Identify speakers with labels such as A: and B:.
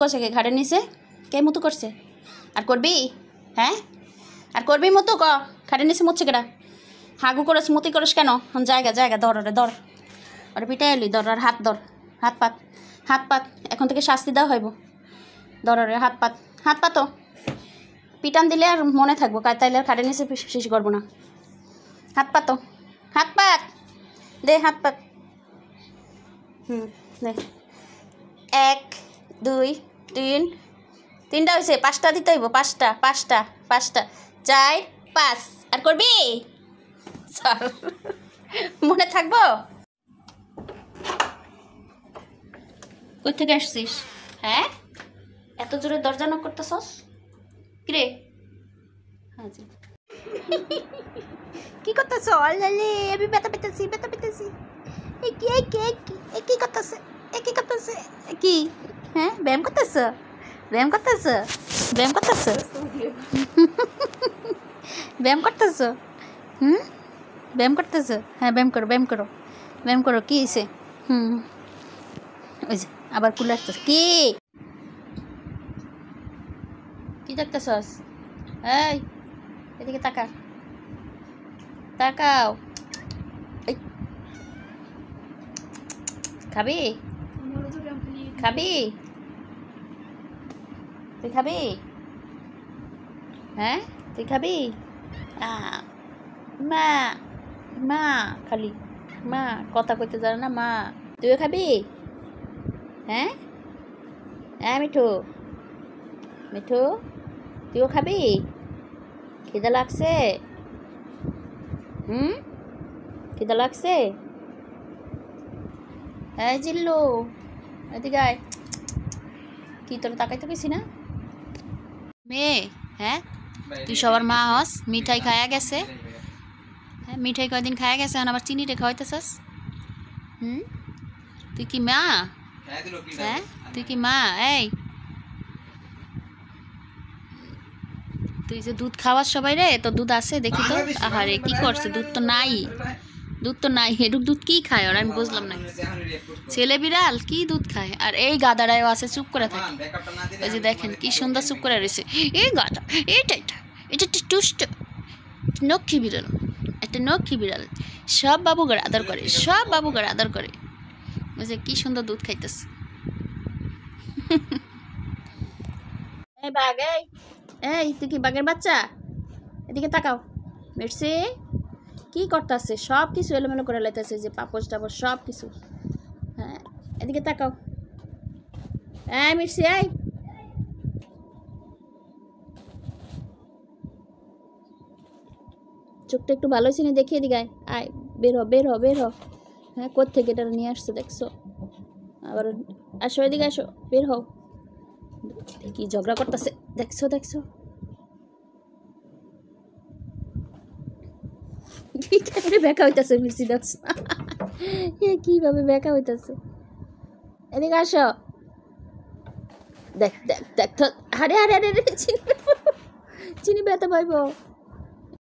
A: করছে কে ঘাড়ে নিছে? কে মুতু করছে? আর করবি? হ্যাঁ, আর করবি মুতু? ঘাড়ে নিছে মুতছে কেডা? হাগু করস মুতি করস কেন? জায়গা জায়গা ধর, ওরে ধর, ওরে পিটাই এলি, ধর, আর হাত ধর, হাত পাত, হাত পাত, এখন থেকে শাস্তি দেওয়া হইব। ধর ওরে হাত পাত, হাত পাতো, পিটান দিলে আর মনে থাকবো, তাইলে আর খাটে নিচে শিশি করবো না। হাত পাতো, হাত পাত দে, হাত পাত। দে, 1 2 3, 3টা হয়েছে, 5টা দিতে হইব, 5টা 5টা 5টা 4 5। আর করবি? চল, মনে থাকবো। কই থেকে আসছিস? হ্যাঁ, এত জোরে দরজা নক করতেছস কিরে? হাজি কি করতেছ? অলালে আমি ব্যথা পেতেছি, ব্যথা পেতেছি। কি করতেছে? কি করতেছে? কি? হ্যাঁ, ব্যায়াম করতেছ? ব্যায়াম করতেছ? ব্যায়াম করতেছ? ব্যায়াম করতেছ? ব্যায়াম করতেছ? হ্যাঁ, ব্যায়াম করো, ব্যায়াম করো, ব্যায়াম করো। কি হয়েছে? ওই যে আবার কুলে আসতেছে। কি কি দেখতেছস? এই, এদিকে তাকা, তাকাও। খাবি? খাবি? তুই খাবি? হ্যাঁ, তুই খাবি? মা, মা, খালি মা, কথা কইতে জানে না মা। তুইও খাবি? হ্যাঁ, হ্যাঁ মিঠু, মিঠু তুইও খাবি? খিদা লাগছে? খিদা লাগছে? হ্যাঁ জিল্লু, এদিকে আয়। কি তোর তাকাইতে গেছি না মেয়ে? হ্যাঁ, তুই সবার মা হস। মিঠাই খায়া গেছে, হ্যাঁ মিঠাই কয়দিন খায়া গেছে, আবার চিনি রে খাওয়াইতেছস। তুই কি মা? হ্যাঁ, তুই কি মা? এই, তুই যে দুধ খাওয়াস সবাই রে, তো দুধ আছে দেখি তো। আহারে কি করছে? দুধ তো নাই, দুধ তো নাই। এটুক দুধ কি খায় ওরা? আমি বুঝলাম না। ছেলে বিড়াল কি দুধ খায়? আর এই গাদারাও আছে চুপ করে থাকে। ওই যে দেখেন কি সুন্দর চুপ করে রয়েছে। এই গাদা, এটা একটা টুষ্ট নক্ষী বিড়াল, একটা নক্ষী বিড়াল। সব বাবুগার আদর করে, সব বাবুগার আদর করে। ওই যে কি সুন্দর দুধ খাইতেছে। এই বাঘ, এই এই তুই কি বাঘের বাচ্চা? এদিকে তাকাও। মেরসি কি করতেছে? সব কিছু এলোমেলো করে লাইতেছে, যে পাপস টাপস সব কিছু। হ্যাঁ, এদিকে তাকাও। এই মির্সি, এই চোখটা একটু ভালো ছিল, দেখিয়ে দিকে আয়, আয়, বের হ, বের হ, বের হ। হ্যাঁ, কোত্থেকে এটা নিয়ে আসছে দেখছো? আবার আসো, এদিকে আসো, বের হও। কি ঝগড়া করতেছে দেখছো? দেখছো ব্যাকা হইতেছে মির্সি, দেখছ কিভাবে ব্যাকা হইতেছে? এদিকে আসো। দেখ দেখ দেখ, আরে আরে আরে, চিনি ব্যথা পাইব।